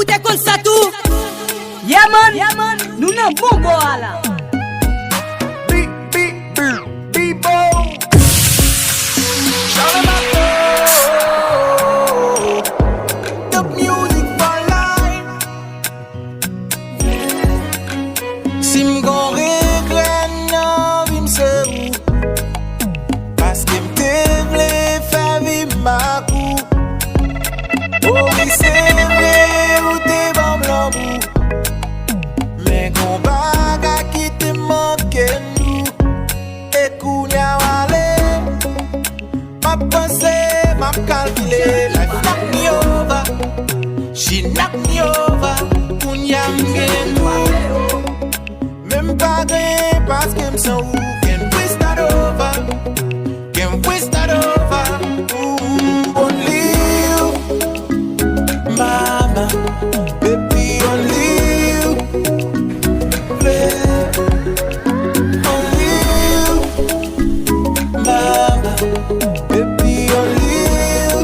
Pute kon sa tou. Yeah man, nous nan bon go ala. She knock me over, kunyam gen nou. Même pas grand parce que m'sent ou. Can we start over? Can we start over? Only you, mama, baby, only you. Play. Only you, mama, baby, only you.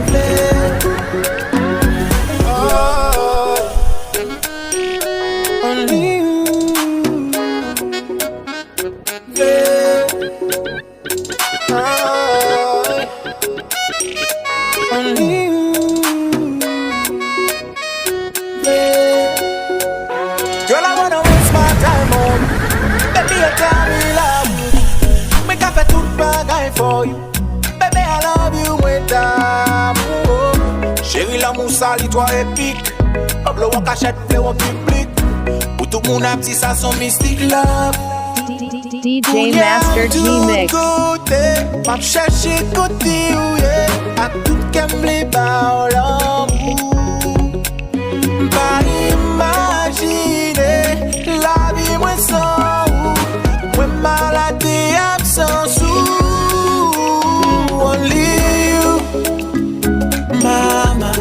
Play. For you, baby, I love you with d'amour. Chérie, l'amour sali, toi épique. Pablo en cachette, fleur en public. Pour tout le monde, un petit ça son mystique love. DJ Master G-Mix. M'a cherché côté où est. À tout qu'aime les bas l'amour. Pas imaginer la vie, moi sans vous. Moi malade et absent sous. Only you, mama,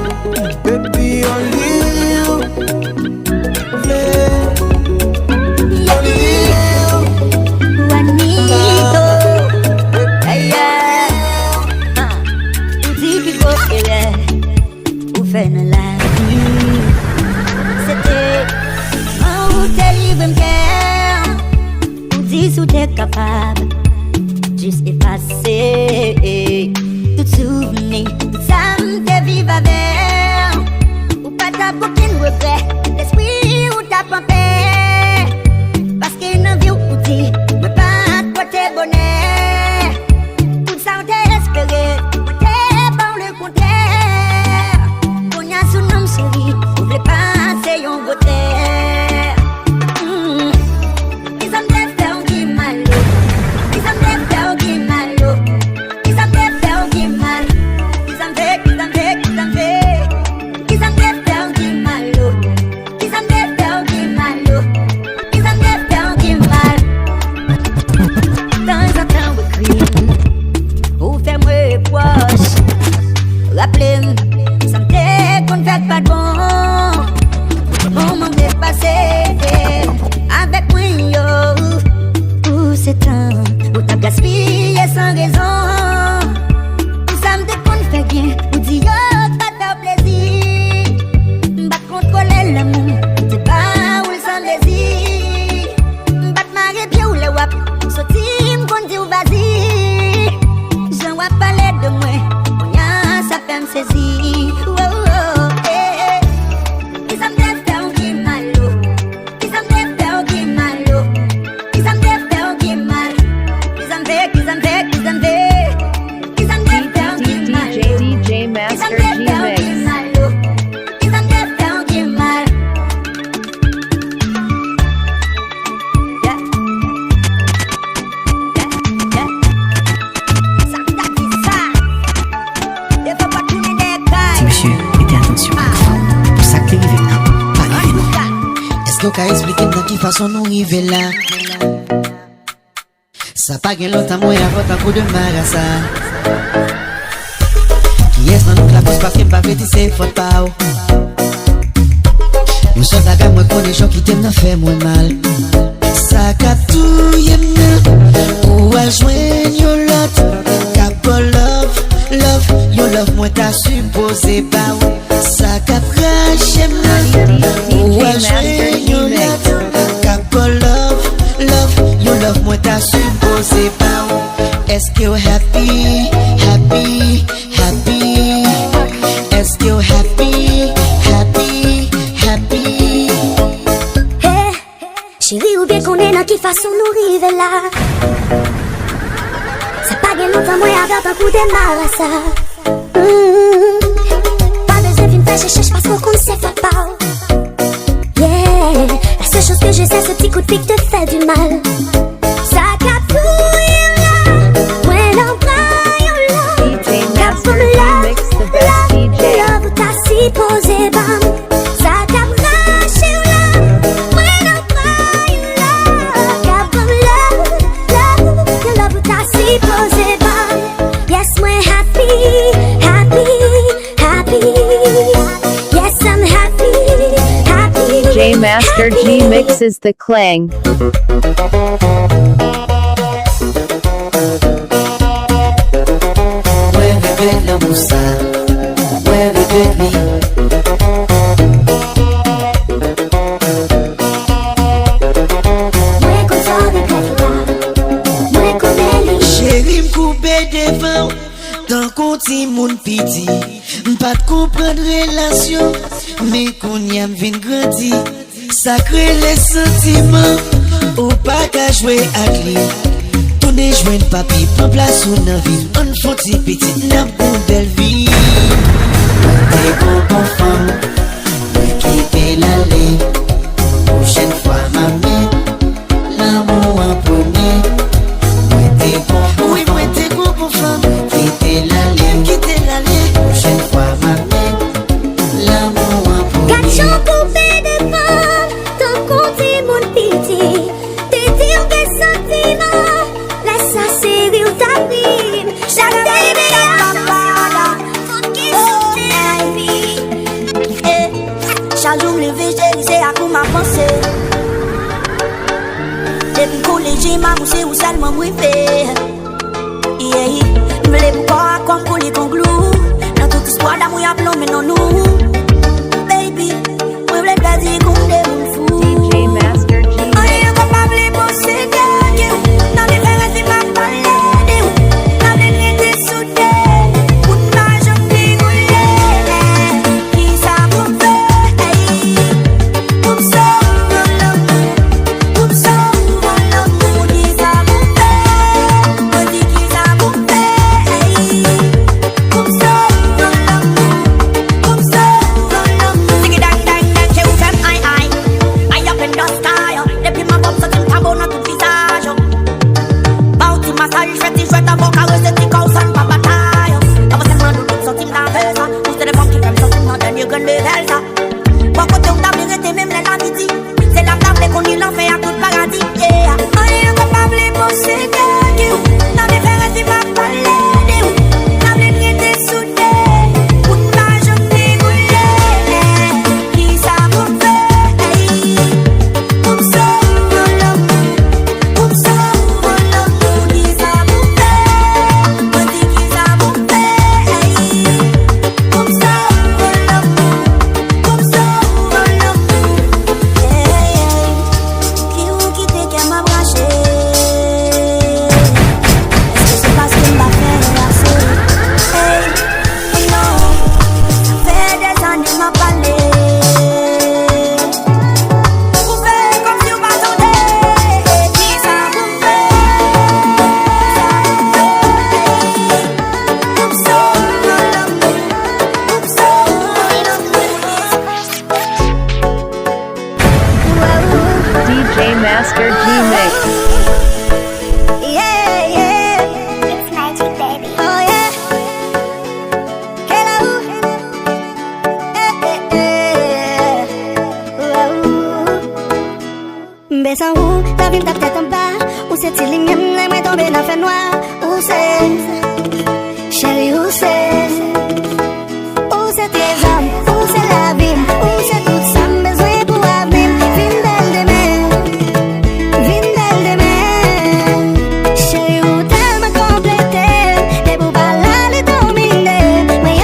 baby, only you. Only you, Juanito, Uzi pico ou fait dans la vie. C'était où t'es libre m'care, Uzi où t'es capable. Juste effacer tout souvenir, ça me fait vivre avec. Ou pas ta aucun regret, l'esprit ou ta pampé. Parce qu'il n'a vu ou dit, mais pas côté bonheur. Tout ça on t'a espéré, on t'a pas le contraire. On y a son nom chéri, on voulait passer en beauté. Ils ont des faire qui mal. Rappelez-moi, ça me fait qu'on ne fait pas de bon. Moment dépassé avec moi, yo. Où c'est temps, où t'as gaspillé sans raison. Où ça me dit qu'on fait bien, où dit yo, pas de plaisir. Bat contrôler l'amour, c'est pas où le sans désir. Bat marrer bien où le wap, sorti m'gon dit où vas-y. J'en wap parler de moi. Ça fait me saisir. Oh, oh, eh, eh. Ils ont des faire qui malo. Ils ont des faire qui malo. Ils ont des faire qui mal. Ils ont des faire qui malo. Ils ont des faire qui malo. DJ Master G-Mix. Ils ont des faire qui mal. Yeah. Yeah. Yeah. Ça t'a dit ça. Monsieur, mettez attention. Pour ça que arrivé là, pas arrivé non. Est-ce que vous pouvez expliquer de quelle façon nous arriver là? Ça pas gain l'autre à moi avant un coup de marassa. Qui est-ce dans nous la pousse parce qu'il m'a fait dire c'est faute pas. Une chose à gamme, moi connais gens qui t'aiment, n'a fait moins mal. Ça catouille, ou à joindre l'autre, cap love. love moi t'as supposé pas ça caprache ou à jouer you love you love moi t'as supposé pas est-ce que you happy est-ce que you happy hey chérie ou bien qu'on est dans qui façon nous rive là ça pas bien longtemps moi avec un coup de mal à ça pas besoin d'une faire chercher parce qu'on ne sait pas yeah la seule chose que je sais ce petit coup de pique te fait du mal ça capouille là ouais non braille là capouille là love t'as si posé bam ça caprache là ouais non braille là capouille là love t'as si posé bam yes we're happy yes I'm happy DJ Master G mixes the clang. Chérie m'coupe devant tant qu'on ti moun piti pas de comprendre relation mais qu'on y a vin grandi sacré les sentiments ou pas qu'à jouer à clé tourner joindre papi prend place ou nan ville on font-ti petit n'a pour belle vie t'es bon femme quitter l'aller prochaine fois maman l'amour en premier oui moi t'es bon femme quitter l'aller prochaine fois maman l'amour en premier Gâchon coupé de femmes, ton compte est mon piti. T'es dire des sentiments, laisse ça série ou ta prime. Chaque bébé à la faut qu'il sorte la vie. Chaque jour me lever, j'ai à coup ma pensée. Depuis collège, ma mousse ou seulement mouillé. Yeah, m'vle pourquoi comme pour les conglous. Dans toute histoire d'amour y'a plomb mais non nous. Baby, we will get the good food. DJ Master G I am probably bossy girl. Now the fingers in my palette. Now the need is so dead. Put my journey good. Kiss a buffet. Come so long. Come so long. Kiss a buffet. Body kiss a buffet. Come so long. Come so long. Sing it dang dang dang. Che ufem ai ai. Ai up in the sky. Depuis ma bob sa tin tabo na tout visage. Bauti massage feti jouet avant caresse ti causan pa bataille. Ava se mando tout sentim la pesa. Ou se de femme qui fait sentim dans dernier gun de delta. Bon côté on t'a mérité même les l'amitié. C'est la table qu'on y l'enfer à tout paradis. Yeah. I am capable de c'est que dans les verres si ma palette. Dans les nids soudé. Put ma journée goulée. Qui ça vous fait? Comme ça, comme ça, qui ça vous fait? Body qui ça vous fait? Comme ça, comme ça, qui ou qui te qu'elle m'a branché? Est-ce que c'est parce qu'il m'a fait assez? Hey, non, ça fait des années m'a parlé. Vous faites comme si vous m'attendez. Qui ça vous fait? Comme ça, comme ça. DJ Master G mix. Yeah, yeah. It's magic, baby. Oh, yeah. Hello. Besan ou, la vie t'a tête en bas. Ou c'est il y même l'aimerait tomber dans le fait noir. Ou c'est, chérie, ou c'est tes âmes, ou c'est la vie, ou c'est tout ça, besoin pour avenir. Vine belle demain. Chérie, ou tellement complété. Des beaux balades dominées. Mais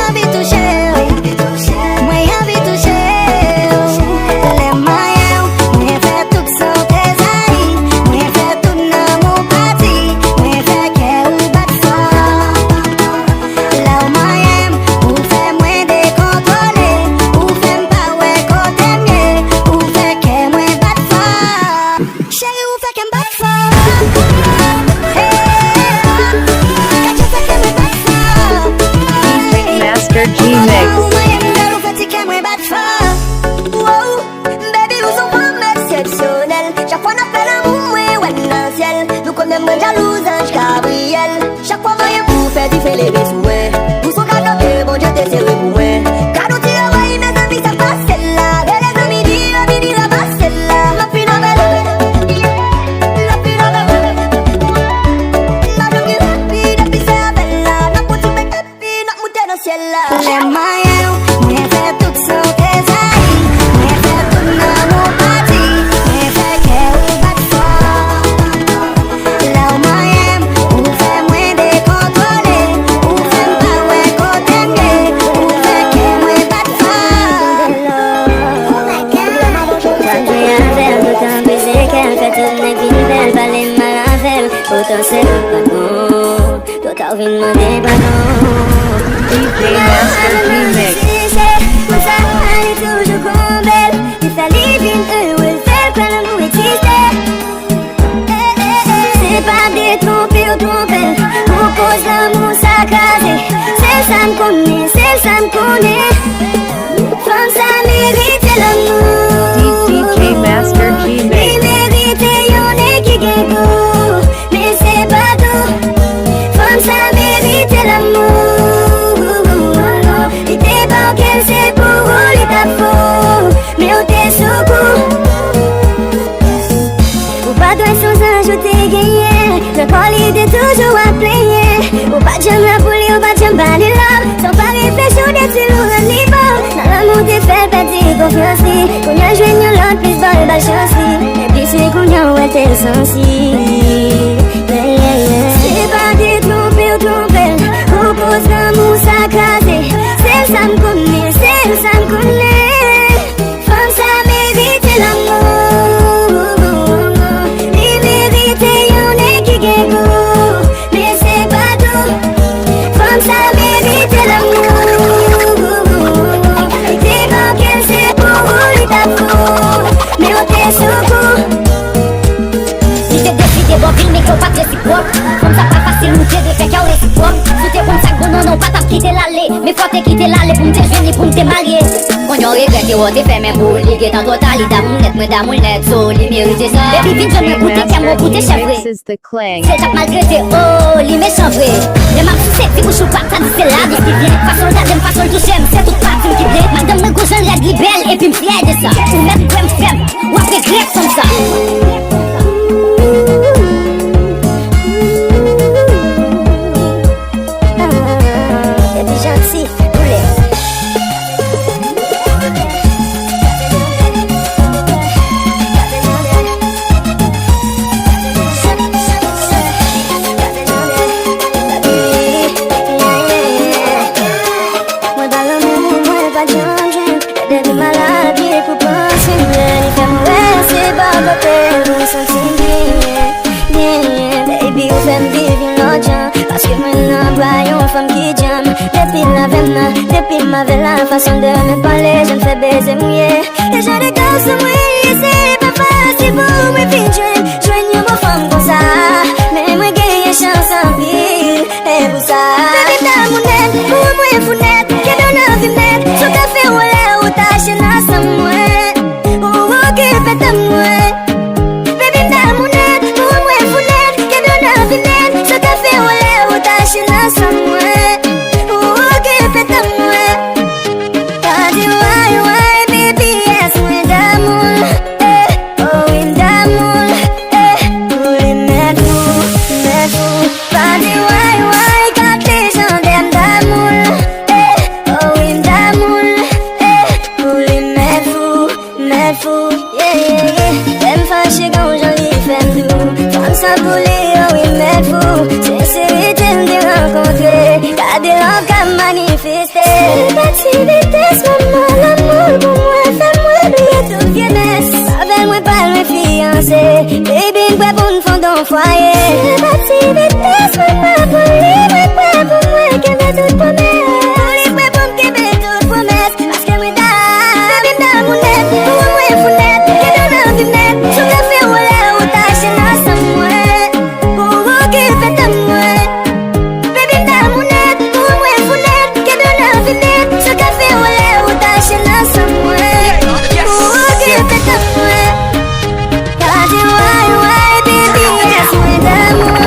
fait du fait les souhaits. Pour son cadeau, bon Dieu t'es serré pour moi. Cadeau tu as ouais, mes amis ça passe là. Et les amis disent, vini la passe là. Ma fille n'a pas la fille n'a pas la fille depuis c'est belle là. La pour tu make up, n'a monté dans ciel là. Les moyens, mais fait tout sans tes amis. Mais fait tout dans mon parti. Mais fait qu'elle ou bat fort. Là au moyen, ou fait moins décontrôler. Ou fait pas ouais côté m'gay. Ou fait qu'elle moins bat fort. Quand j'ai un verre, autant baiser qu'elle fait toute mes vies belles. Valer mal à faire, autant c'est le pardon. Toi t'as envie de demander pardon. DJ Master G-Mix. Pour ça, elle est toujours belle. Il fallait bien où elle fait quand l'amour existait. C'est pas détromper ou tromper. Pour cause l'amour s'accraser. C'est ça me connaît, c'est ça me connaît. Femme ça mérite l'amour. DJ Master G-Mix. Il mérite y'en est qui gagne goût. Mais c'est pas tout. Femme ça mérite l'amour. Il t'est bon qu'elle sait pour où il t'a faux. Mais on t'est sous coup. Ou pas toi sans ajouter gagné. Le col il est toujours à player. Ou pas de jamais la poulie, ou pas de jamais pas les lames. Sans pas réfléchir d'être lourd à niveau. Dans l'amour t'es fait perdre confiance. Qu'on y a joué une l'autre plus balle chance. Et puis c'est qu'on y a où elle t'est sensible. C'est pas détromper ou tromper. Ou cause l'amour s'accraser. C'est ça me connaît, c'est ça me connaît. Femme ça mérite l'amour. Il mérite y'en est qui gagne goût. Mais c'est pas tout. Femme ça mérite l'amour. Il t'est bon qu'elle sait pour où il t'a faux. Mais on t'est sous coup. Si t'es décidé bon film mais qu'on pas de réciproque. Comme ça pas facile nous faire des faits qu'à réciproque. Si t'es comme ça bon non pas t'as quitté l'allée. Mais faut te quitter l'allée pour me déjeuner pour me démarier. Quand y'en regrette ou t'es fait même pour liguer en totalité. D'amour net, so li mérite ça. Baby vite je me goûte et tiens mon goût et chevré. This is the clang. C'est ça malgré tes oh, li méchant vrai. Les marques sous sexy bouche ou pas, ça dit c'est la vie qui vient. Façon d'adem, façon de toucher, c'est toute partie qui vient. Madame me gauche, je l'aide li belle et puis me fier de ça. Ou même crème faible, ou après grec comme ça. T'es gentil, poulet. Moi dans l'amour, moi pas de jambes. Depuis malade, il est pour penser. Il fait mourir, c'est pas côté. Moi sentir bien. Baby, ou fait me vivre l'autre genre. Parce que maintenant, voyons une femme qui jamme. Depuis la veine, depuis ma vela, façon de me parler, je me fais baiser mouillé. Et j'ai des gars sur moi, c'est pas facile pour me finir. Je veux une bonne femme comme ça. Mais moi, j'ai chance en pile. Et pour ça, baby, t'as mon aide, pour moi, founette. Qui donne un vimette, sur café ou l'air, ou ta chaîne à sa mouette. Ou occupe ta mouette. Baby, t'as mon aide, pour moi, founette. Qui donne un vimette, sur café ou l'air, ou ta chaîne à sa mouette. Ou occupe ta mouette. T'as dit ouais, baby, yes, oui, d'amour. Oh, oui, d'amour. Pour les mettre fous. T'as dit ouais, quand les gens d'aiment d'amour. Oh, oui, d'amour. Pour les mettre fous. T'aimes fâcher quand j'en lis, fais doux. Comme ça pour les, oh, oui, mettre fous. Sincérité, me rencontrer. Kadilak a manifesté. C'est parti vitesse, maman, l'amour pour moi, fais-moi oublier toute vieillesse. Avec-moi pas le fiancé. Baby, quoi pour une fond dans foyer. C'est parti vitesse, maman, pour libre, quoi pour moi, qu'elle veut toute promesse. Pour libre, pour me qu'elle toute promesse. Parce que moi, baby, dans mon net, pour moi, founette. Qu'elle donne un vimette, sur café ou l'air, ou ta chaîne à sa mouette. Pour occuper ta mouette. Baby, dans mon net, pour moi, founette. Qu'elle donne un vimette, sur café ou l'air, ou ta chaîne à sa mouette. Pour occuper ta mouette. T'as dit ouais, baby, yes, oui, d'amour.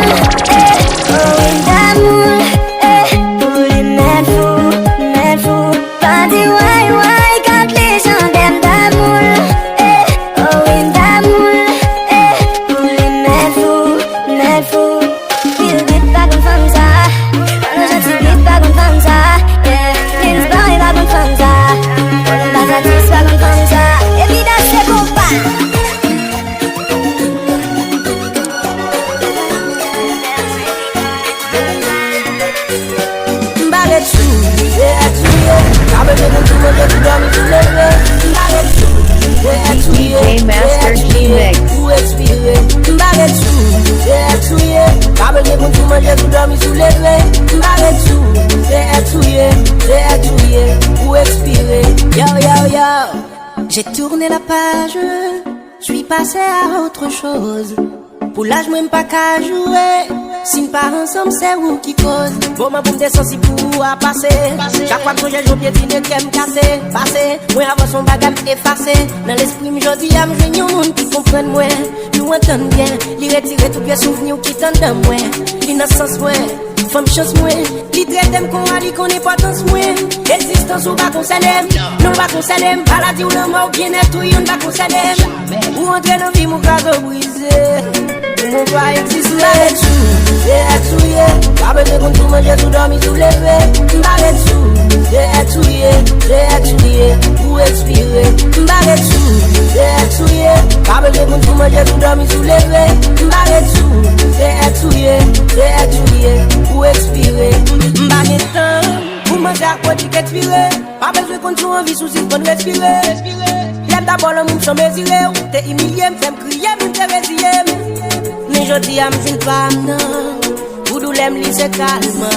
j'ai tout dormi sous les mains. M'arrête tout, j'ai DJ Master G Mix. Pour expirer, m'arrête tout, j'ai touillé. Pas besoin pour tout manger, tout dormi sous les mains. M'arrête tout, j'ai touillé. Pour expirer, yo yo yo. J'ai tourné la page, je suis passé à autre chose. Pour l'âge, même pas qu'à jouer. Si nous pas ensemble, c'est vous qui cause. Bon, ma boum descend si pour à passer. Chaque fois que j'ai joué piétine, qu'elle me casse. Passer, moi avant son bagage effacé. Dans l'esprit, je dis à me joindre un monde qui comprenne moi. Nous entendons bien, lui retirer tout pièce souvenir qui t'entend dans moi. L'innocence, moi. Femme chance moi, li traite dem qu'on a dit qu'on est pas dans ce moi. Existence ou pas qu'on s'aime, non pas qu'on s'aime. Maladie ou le mort, bien-être ou yon pas qu'on s'aime. Ou entrer dans vie, mon cadeau brisé. Mon pas exister. M'arrête tout, j'ai touillé. Pas besoin qu'on tout manger, tout dormi, tout levé. M'arrête tout, j'ai touillé. Pour expirer. M'arrête tout, j'ai touillé. Pas besoin qu'on tout manger, tout dormi, tout levé. M'arrête tout, j'ai touillé. Pour expirer. M'arrête temps, pour manger à quoi tu qu'expirer. Pas besoin qu'on tout envie sous pour respirer. L'aime d'abord le monde sans mesurer. T'es humilié, m'fais crier, m'fais résiller. Mais je dis à m'file pas non. Pour nous l'aime, lui c'est calme.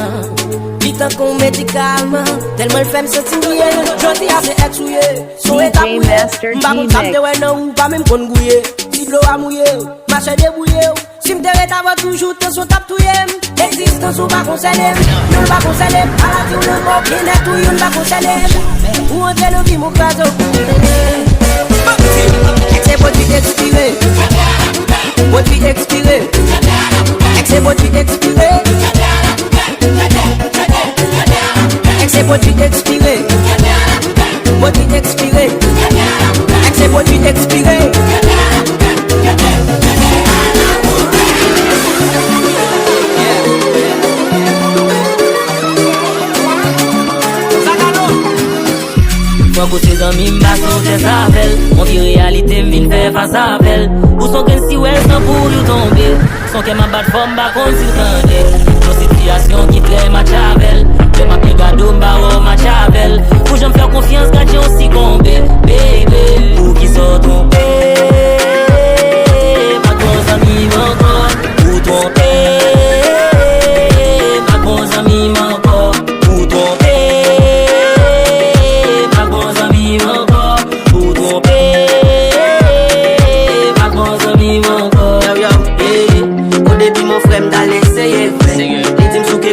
Vite qu'on médicalement. Tellement le fait me sentir bien. Je dis à c'est exouillé. Son état mouillé. M'pas qu'on tape de ouais non ou pas même qu'on gouillé. Si l'eau a mouillé, marché débrouillé. Si m'terre t'avoir toujours ton son tape touillé. Existence ou pas qu'on s'aime. Non pas qu'on s'aime. Maladie ou le mort, bien-être ou yon pas qu'on s'aime. Ou entrer dans vie mon cadeau. C'est pour tu expirer. What we expire, except what we expire, except what we expire, what we expire, except what we expire. Faut que ses amis m'bassent tes appels. On vit réalité, m'vin faire face à appel. Ou son qu'un si ouais sans pour you tomber. Son qu'un m'a bat forme, bah qu'on s'il tendait. Nos situations qui traînent ma chavel. Je m'appelle Gado, m'barro ma chavel. Pour j'en faire confiance quand j'ai aussi combé. Baby, pour qui sont trompés. Ma grosse amie m'encore. Pour tromper. Ma grosse amie m'encore. Pour tromper.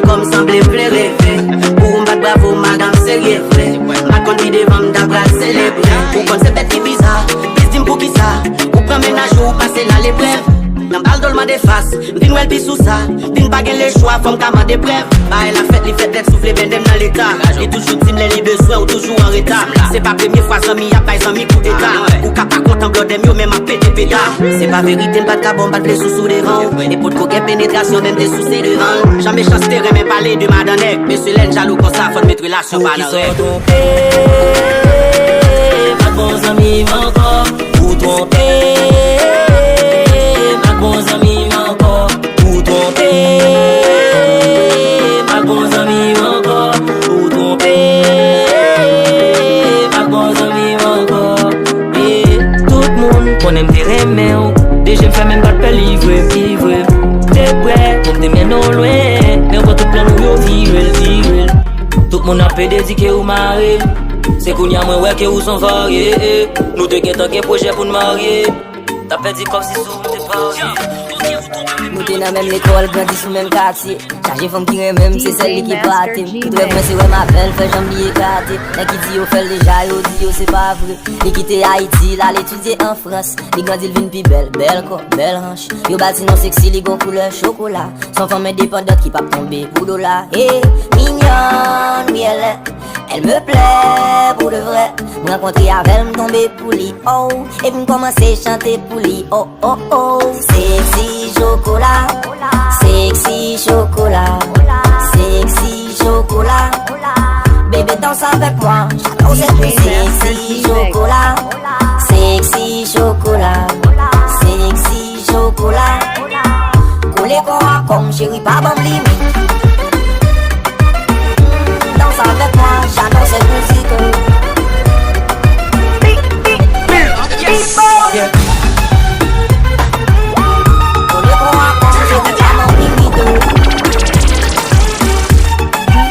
Comme semblait plaire rêver. Pour m'battre bravo madame c'est vrai. Ma conduite devant m'dabra célébrer. Pour qu'on se bête qui bizarre. Plus dim pour qui ça. Pour prendre ménage ou passer là l'épreuve. Dans balle dolma des faces. Vin wel pi sous ça. Vin pas les choix. Femme kama des preuves. Bah la fête les fêtes d'être soufflé ben dem dans l'état. Et toujours tim les besoins ou toujours en retard. C'est pas première fois zami y'a pas zami coup d'état. Ou ka pas content blood dem yo même a pété pétard. C'est pas vérité m'bat carbone bat les sous devant. Et pour de coquet pénétration même des sous c'est devant. Jamais chasse terrain mais parler de madame. Monsieur l'aine jaloux comme ça faut mettre relation pas dans rêve. Ma bonne amie encore. Pour tromper. Ma bonne amie encore. Pour tromper. Ma bonne amie encore. Pour tromper. Ma bonne amie encore. Et tout le monde qu'on aime des remèdes. Déjà m'fais même pas de livre. T'es prêt pour me démêler au loin. Mais on va tout plan nous vivre. Tout le monde a fait dédiquer ou marier. C'est qu'on y a moins ouais que où sont variés. Nous te guettons qu'un projet pour nous marier. T'as fait dit comme si sous t'es pas. Nous t'es dans même l'école, grandi sous même quartier. Chargé femme qui même, c'est celle qui part. Tout le monde c'est ouais ma belle, fait jambe lié éclaté. Là qui dit au fait déjà, yo dit yo c'est pas vrai. Il quitté Haïti, là l'étudier en France. Il grandit le vin pi belle, belle corps, belle hanche. Yo bâti non sexy, les gon couleur chocolat. Son femme indépendante qui pas tomber pour dollar. Eh, mignonne, oui elle me plaît pour de vrai. Me rencontrer avec elle, me tomber pour lui, oh. Et puis me commencer à chanter pour lui, oh, oh, oh. Sexy chocolat, sexy chocolat, sexy chocolat. Bébé danse avec moi, j'adore cette sexy chocolat, sexy chocolat, sexy chocolat. Coller quoi comme chérie, pas bon limite. Danse avec moi, j'adore cette musique. Yeah. On est pour raconter des diamants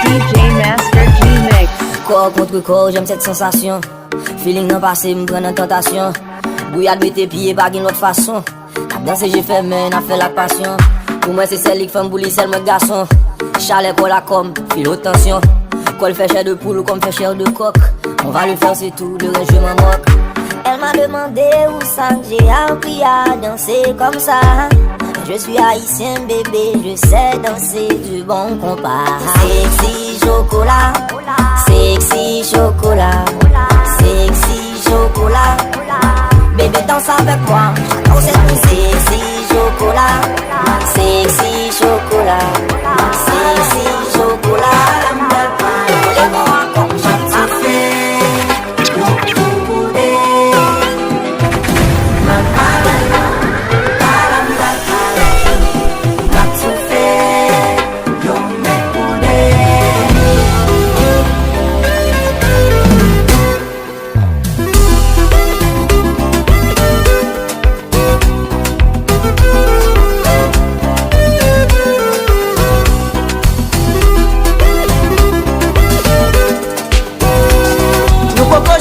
DJ Master G Mix. Corps contre corps, j'aime cette sensation. Feeling non passé, me prend en tentation. Bouillade de tes pieds, pas d'une autre façon. Danser, j'ai fait main, n'a fait la passion. Pour moi, c'est celle qui fait boulir, celle moi garçon. Chalet pour la com, file haute tension. Quoi le fait chair de poule ou comme fait chair de coq. On va le faire, c'est tout, le reste je m'en moque. Elle m'a demandé où ça que j'ai appris à danser comme ça. Je suis haïtien bébé, je sais danser du bon compas. Sexy chocolat, sexy chocolat, sexy chocolat. Bébé danse avec moi, j'adore cette sexy chocolat, sexy chocolat, sexy chocolat. Les mots comme j'aime fait,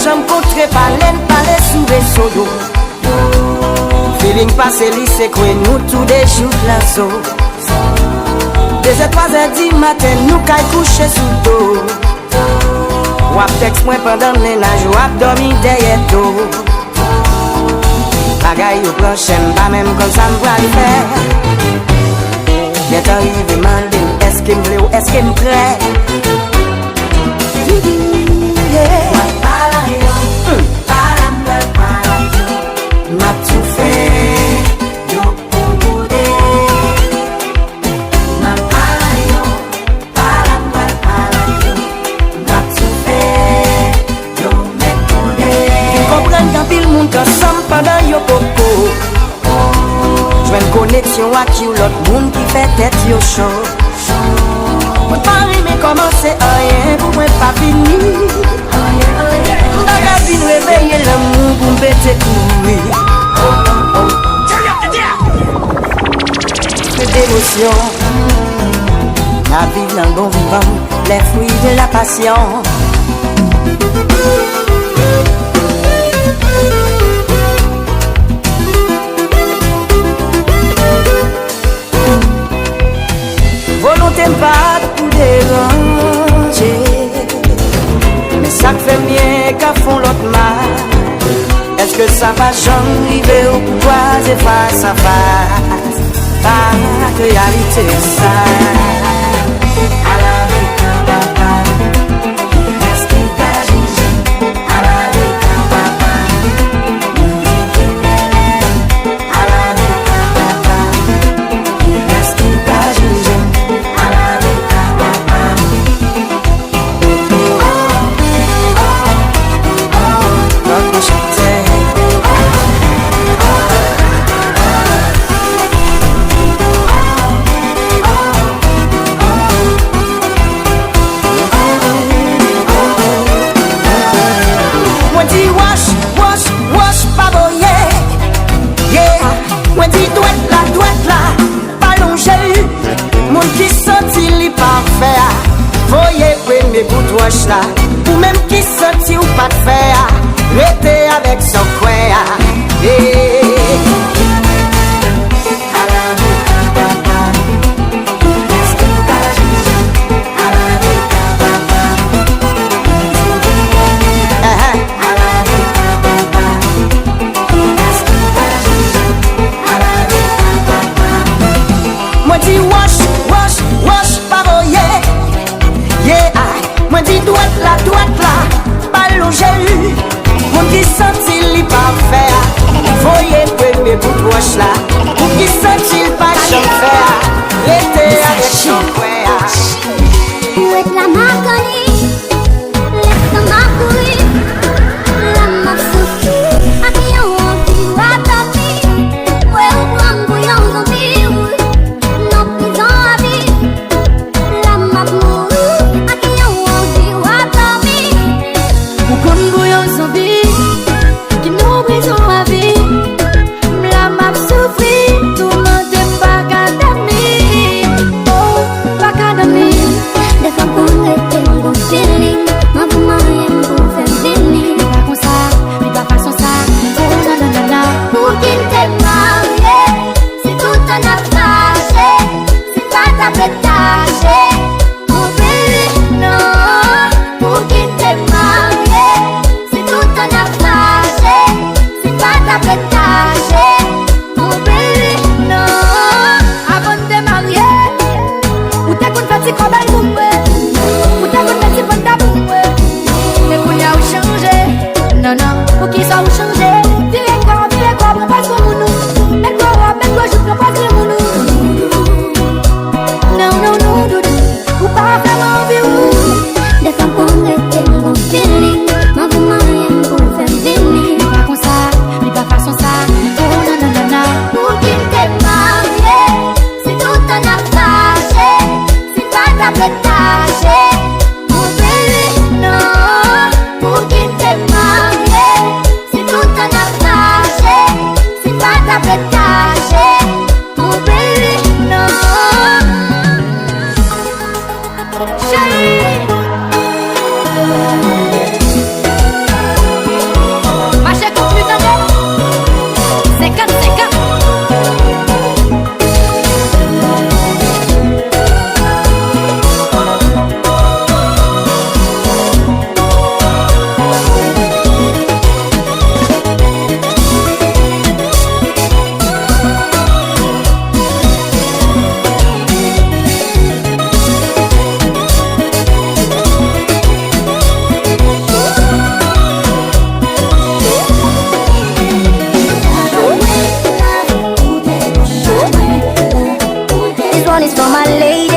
j'aime contrer palais sous les sodos. Feeling passé lycée, quoi nous tous des jours plazo. 2h, 3h du matin, nous caille coucher sous dos. Wap texte moi pendant le ménage, wap dormi derrière dos. Bagaille au prochain, pas même comme ça m'voit le faire. J'ai arrivé, mandé, est-ce qu'il me plaît ou est-ce qu'il me plaît? M'a tout fait, yo pour bouder. M'a palayo, m'a tout fait, yo m'a bouder. Vous comprenez qu'un pile monde ensemble pendant yo popo. J'vais une connexion avec you, l'autre monde qui fait tête yo chaud. Moi pas mais commencer rien pour moi pas fini. M'bagay vin réveiller l'amour pour m'bêter courir. Peu d'émotion, la vie d'un bon vivant, les fruits de la passion. Volonté pas pour déranger, mais ça fait bien qu'à fond l'autre mal. Est-ce que ça va j'arriver au pouvoir et face à face? Pas réalité ça. À la vie d'un papa, est-ce qu'il t'a jugé? À la vie d'un papa, nous dit qu'il est. À la vie d'un papa, est-ce qu'il t'a jugé? À la vie d'un papa. Quand je chantais. lady.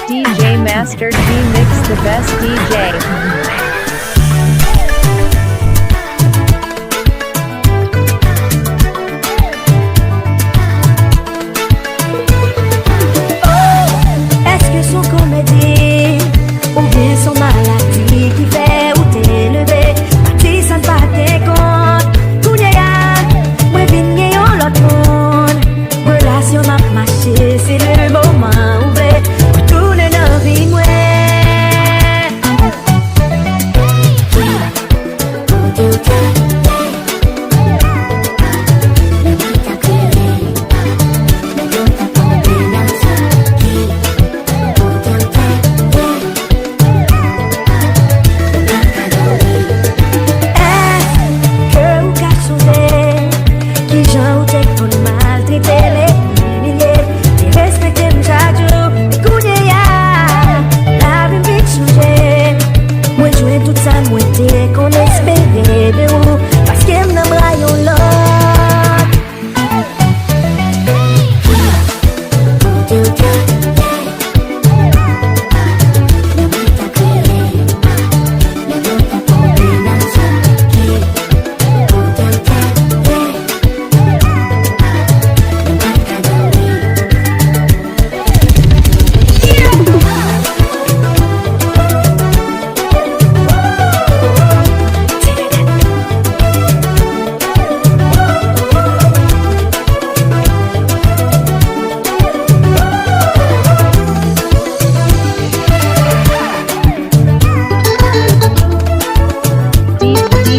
DJ Master G Mix, the best DJ. Est-ce que son comédie ou bien son maladie qui fait ou t'élever? Si ça ne pas tes comptes, tout n'est pas. Moi, vigne yon l'autre monde. Relation m'a marché, c'est le moment ouvert. Tout n'est pas vie, moi.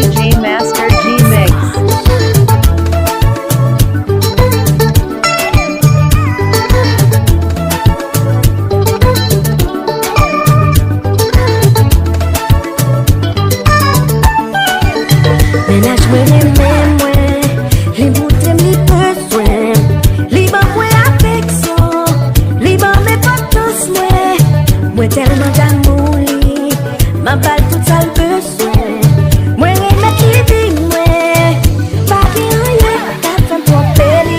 DJ Master G Mix. Ménage moi les mêmes moi, les bouteilles mes besoins, les bas moi affection, les bas mes potos moi tellement d'amour li, ma balle tout ça le besoin, moi remettre les vies moi, pas rien t'as fait trop belle.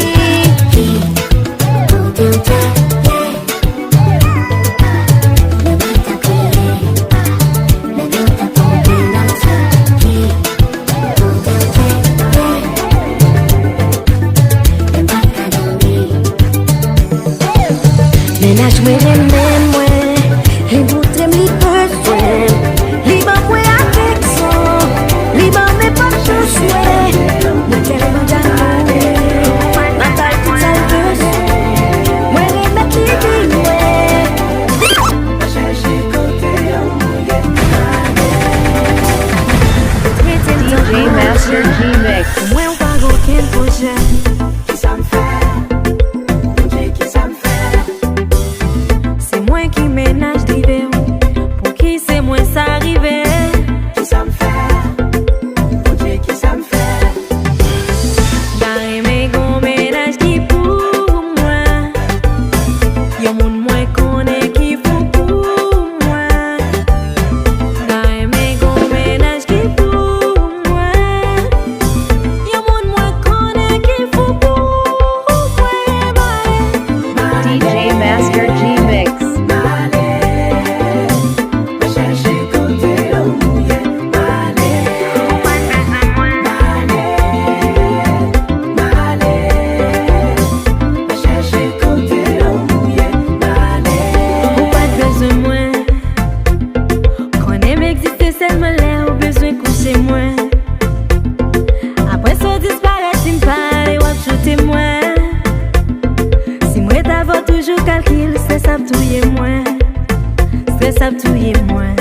Ménage moi les mêmes moi, les bouteilles mes besoins, les bas moi affection, les bas mes potos moi tellement d'amour, ma balle tout ça le besoin, moi remettre les vies moi. moins, stress a touillé moins.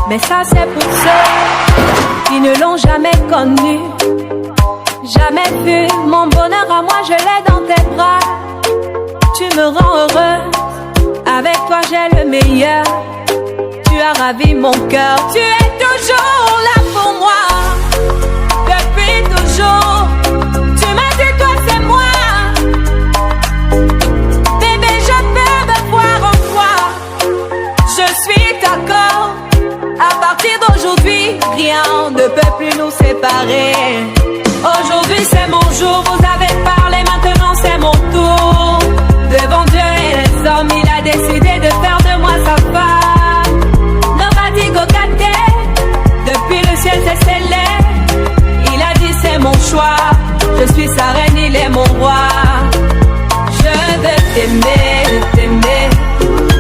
Mais ça c'est pour ceux qui ne l'ont jamais connu, jamais vu. Mon bonheur à moi je l'ai dans tes bras. Tu me rends heureux, avec toi j'ai le meilleur. Tu as ravi mon cœur, tu es toujours là pour moi. Depuis toujours, tu m'as dit toi c'est moi. Bébé je peux me voir en toi. Je suis d'accord. À partir d'aujourd'hui, rien ne peut plus nous séparer. Aujourd'hui c'est mon jour, vous avez parlé, maintenant c'est mon tour. Devant Dieu et les hommes, il a décidé de faire de moi sa femme. Nobody go get there. Depuis le ciel c'est scellé. Il a dit c'est mon choix. Je suis sa reine, il est mon roi. Je veux t'aimer, t'aimer,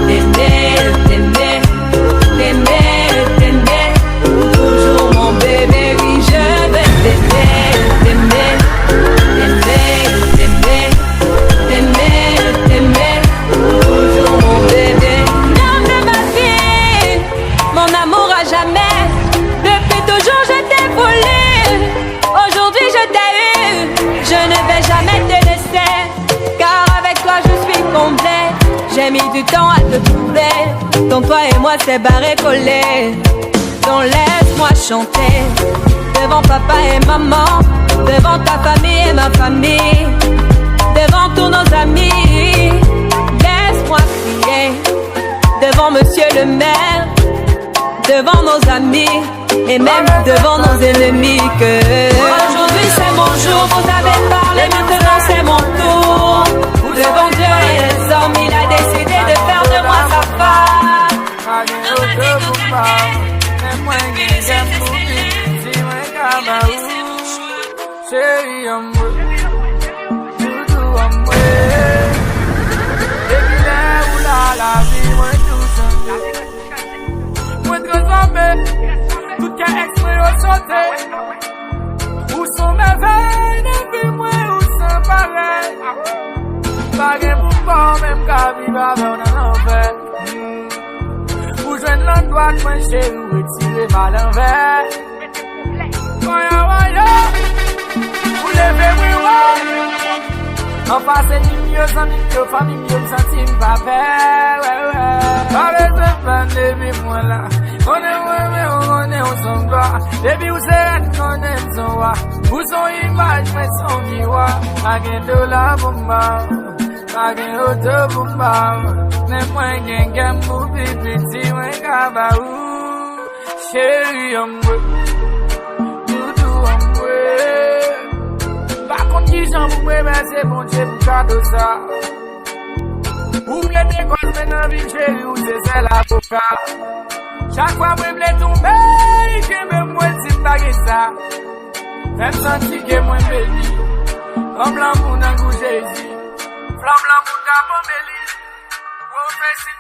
t'aimer, t'aimer, t'aimer. Toujours mon bébé, oui je veux t'aimer, t'aimer, t'aimer, t'aimer, t'aimer, toujours mon bébé. L'homme de ma vie, mon amour à jamais. Depuis toujours je t'ai voulu, aujourd'hui je t'ai eu. Je ne vais jamais te laisser, car avec toi je suis comblé. J'ai mis du temps à te trouver, donc toi et moi c'est barré collé. Donc laisse-moi chanter devant papa et maman, devant ta famille et ma famille, devant tous nos amis. Laisse-moi crier devant monsieur le maire, devant nos amis et même devant nos ennemis que aujourd'hui c'est mon jour, vous avez parlé, maintenant c'est mon tour. Devant Dieu et les hommes, il a décidé de faire de moi sa femme. Où sont mes veines, depuis moi, où sont pareils? Pas de pourquoi, même qu'à vivre avec un enfer. Où je ne l'endroit de moi, j'ai retiré mal envers. Voyons, voyons, vous levez-moi, En face ni mieux, sans mieux, famille mieux, me sentir pas peur, ouais. Pas besoin de parler, mais moi là. On est ouais, mais on est au son gars. Baby, vous êtes, on est son roi. Vous son image, mais son miroir. Again de la bomba. Again auto bomba. N'est moins qu'un gamme pour petit, ouais, cabaou. Chérie, on me. Doudou, on me. Par contre, qui j'en vous pouvez, mais c'est bon, j'ai pour cadeau ça. Vous me l'êtes école, mais non, vie chérie, ou c'est l'avocat. Chaque fois que je me tomber, que me moi si baguette ça. Même senti que moi béni. Comme l'amour dans le Jésus. Flamme l'amour dans mon béli. Ou fait si